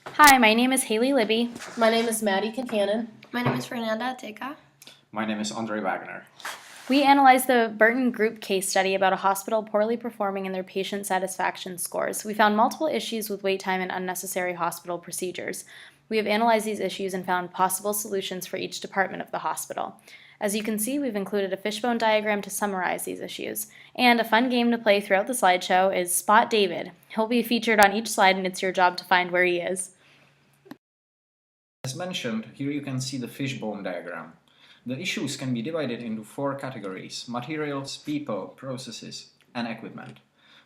Hi, my name is Haleigh Libby. My name is Mattie Kincannon. My name is Fernanda, Ateca. My name is Ondrej Vagner. We analyzed the Burton group case study about a hospital poorly performing in their patient satisfaction scores. We found multiple issues with wait time and unnecessary hospital procedures. We have analyzed these issues and found possible solutions for each department of the hospital. As you can see, we've included a fishbone diagram to summarize these issues. And a fun game to play throughout the slideshow is Spot David. He'll be featured on each slide, and it's your job to find where he is. As mentioned, here you can see the fishbone diagram. The issues can be divided into 4 categories: materials, people, processes, and equipment.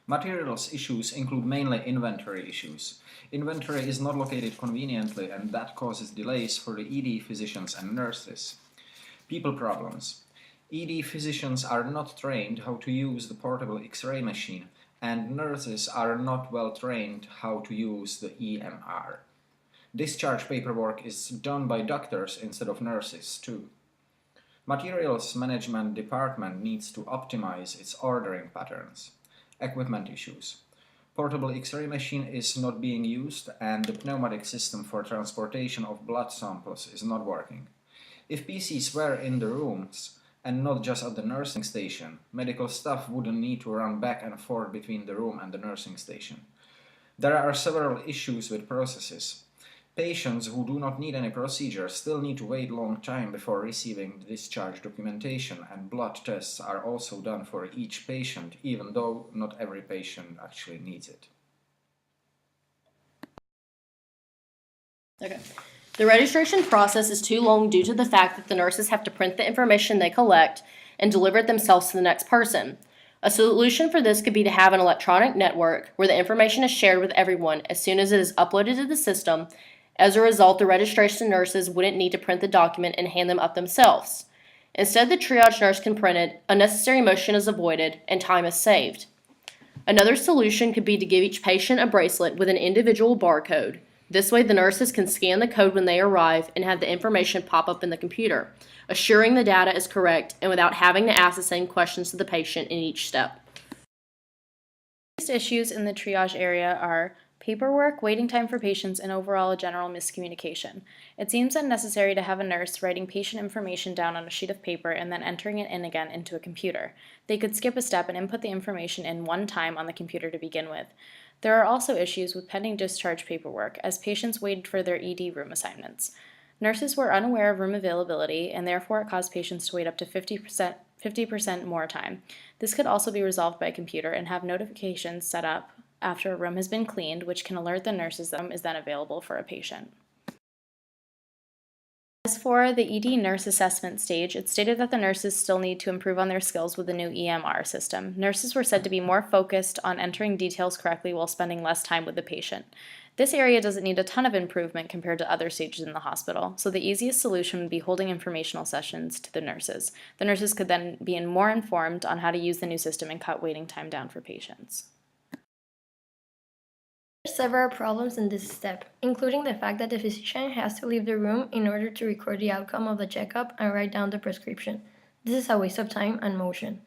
Materials issues include mainly inventory issues. Inventory is not located conveniently, and that causes delays for the ED physicians and nurses. People problems. ED physicians are not trained how to use the portable X-ray machine, and nurses are not well trained how to use the EMR. Discharge paperwork is done by doctors instead of nurses too. Materials management department needs to optimize its ordering patterns. Equipment issues. Portable X-ray machine is not being used, and the pneumatic system for transportation of blood samples is not working. If PCs were in the rooms and not just at the nursing station, medical staff wouldn't need to run back and forth between the room and the nursing station. There are several issues with processes. Patients who do not need any procedure still need to wait a long time before receiving the discharge documentation, and blood tests are also done for each patient, even though not every patient actually needs it. Okay. The registration process is too long due to the fact that the nurses have to print the information they collect and deliver it themselves to the next person. A solution for this could be to have an electronic network where the information is shared with everyone as soon as it is uploaded to the system. As a result, the registration nurses wouldn't need to print the document and hand them up themselves. Instead, the triage nurse can print it, unnecessary motion is avoided, and time is saved. Another solution could be to give each patient a bracelet with an individual barcode. This way, the nurses can scan the code when they arrive and have the information pop up in the computer, assuring the data is correct and without having to ask the same questions to the patient in each step. Biggest issues in the triage area are paperwork, waiting time for patients, and overall general miscommunication. It seems unnecessary to have a nurse writing patient information down on a sheet of paper and then entering it in again into a computer. They could skip a step and input the information in one time on the computer to begin with. There are also issues with pending discharge paperwork, as patients waited for their ED room assignments. Nurses were unaware of room availability, and therefore it caused patients to wait up to 50% more time. This could also be resolved by computer and have notifications set up after a room has been cleaned, which can alert the nurses that the room is then available for a patient. As for the ED nurse assessment stage, it stated that the nurses still need to improve on their skills with the new EMR system. Nurses were said to be more focused on entering details correctly while spending less time with the patient. This area doesn't need a ton of improvement compared to other stages in the hospital, so the easiest solution would be holding informational sessions to the nurses. The nurses could then be more informed on how to use the new system and cut waiting time down for patients. There are several problems in this step, including the fact that the physician has to leave the room in order to record the outcome of the checkup and write down the prescription. This is a waste of time and motion.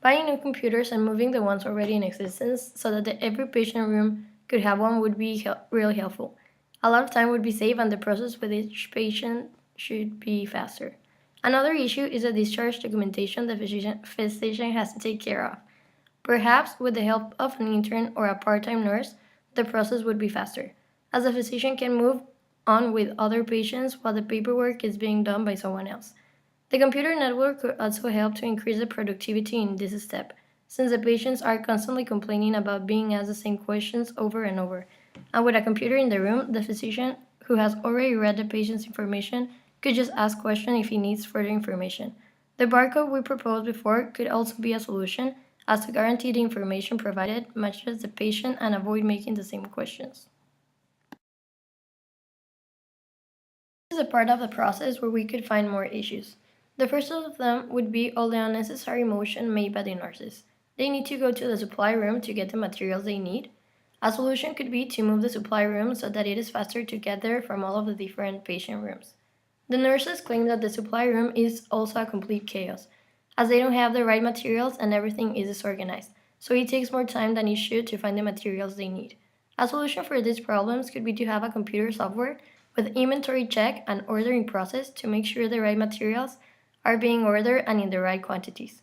Buying new computers and moving the ones already in existence so that every patient room could have one would be really helpful. A lot of time would be saved, and the process with each patient should be faster. Another issue is the discharge documentation the physician has to take care of. Perhaps with the help of an intern or a part-time nurse, the process would be faster, as the physician can move on with other patients while the paperwork is being done by someone else. The computer network could also help to increase the productivity in this step, since the patients are constantly complaining about being asked the same questions over and over. And with a computer in the room, the physician, who has already read the patient's information, could just ask questions if he needs further information. The barcode we proposed before could also be a solution, as to guarantee the information provided matches the patient and avoid making the same questions. This is a part of the process where we could find more issues. The first of them would be all the unnecessary motion made by the nurses. They need to go to the supply room to get the materials they need. A solution could be to move the supply room so that it is faster to get there from all of the different patient rooms. The nurses claim that the supply room is also a complete chaos, as they don't have the right materials and everything is disorganized, so it takes more time than it should to find the materials they need. A solution for these problems could be to have a computer software with inventory check and ordering process to make sure the right materials are being ordered and in the right quantities.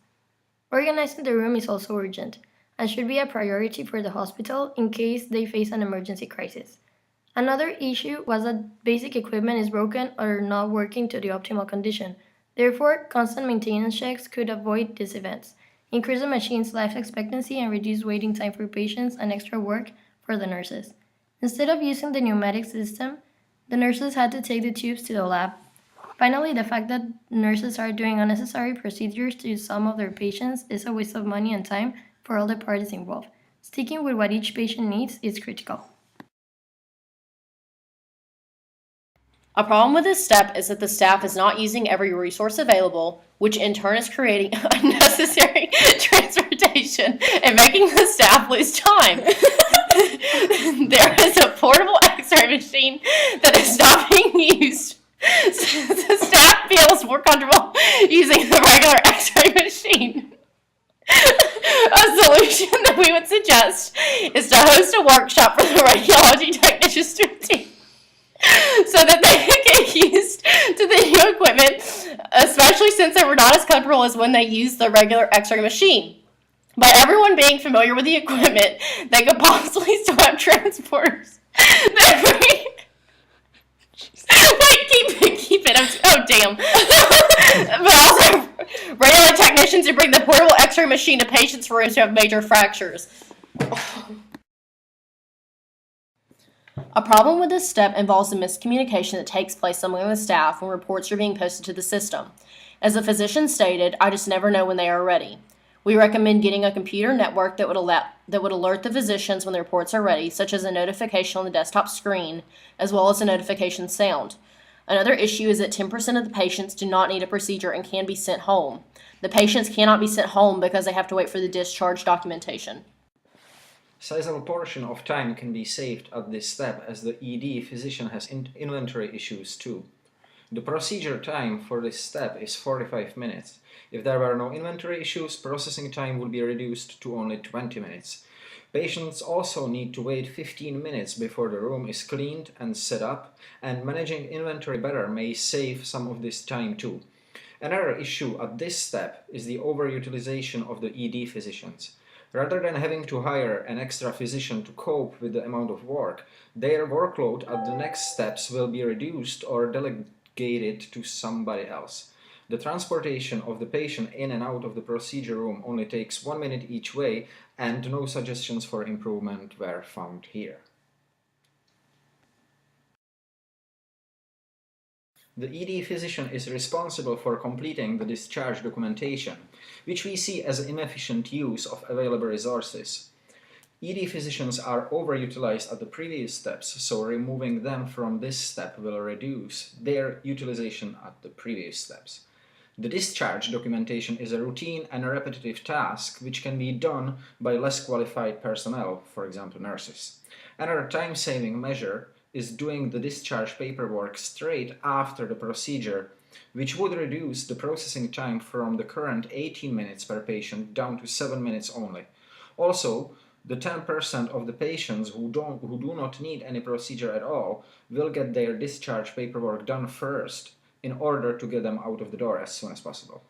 Organizing the room is also urgent and should be a priority for the hospital in case they face an emergency crisis. Another issue was that basic equipment is broken or not working to the optimal condition. Therefore, constant maintenance checks could avoid these events, increase the machine's life expectancy, and reduce waiting time for patients and extra work for the nurses. Instead of using the pneumatic system, the nurses had to take the tubes to the lab. Finally, the fact that nurses are doing unnecessary procedures to some of their patients is a waste of money and time for all the parties involved. Sticking with what each patient needs is critical. A problem with this step is that the staff is not using every resource available, which in turn is creating unnecessary transportation and making the staff lose time. There is a portable X-ray machine that is not being used. The staff feels more comfortable using the regular X-ray machine. A solution that we would suggest is to host a workshop for the radiology technicians to attend, so that they can get used to the new equipment, especially since they were not as comfortable as when they used the regular X-ray machine. By everyone being familiar with the equipment, they could possibly still have transporters that bring... Wait, keep it. Oh, damn. But also, regular technicians who bring the portable X-ray machine to patients' rooms who have major fractures. A problem with this step involves the miscommunication that takes place among the staff when reports are being posted to the system. As the physician stated, I just never know when they are ready. We recommend getting a computer network that would alert the physicians when the reports are ready, such as a notification on the desktop screen, as well as a notification sound. Another issue is that 10% of the patients do not need a procedure and can be sent home. The patients cannot be sent home because they have to wait for the discharge documentation. Sizable portion of time can be saved at this step as the ED physician has inventory issues too. The procedure time for this step is 45 minutes. If there were no inventory issues, processing time would be reduced to only 20 minutes. Patients also need to wait 15 minutes before the room is cleaned and set up, and managing inventory better may save some of this time too. Another issue at this step is the overutilization of the ED physicians. Rather than having to hire an extra physician to cope with the amount of work, their workload at the next steps will be reduced or delegated to somebody else. The transportation of the patient in and out of the procedure room only takes 1 minute each way, and no suggestions for improvement were found here. The ED physician is responsible for completing the discharge documentation, which we see as inefficient use of available resources. ED physicians are overutilized at the previous steps, so removing them from this step will reduce their utilization at the previous steps. The discharge documentation is a routine and a repetitive task which can be done by less qualified personnel, for example nurses. Another time-saving measure is doing the discharge paperwork straight after the procedure, which would reduce the processing time from the current 18 minutes per patient down to 7 minutes only. Also, the 10% of the patients who do not need any procedure at all will get their discharge paperwork done first, in order to get them out of the door as soon as possible.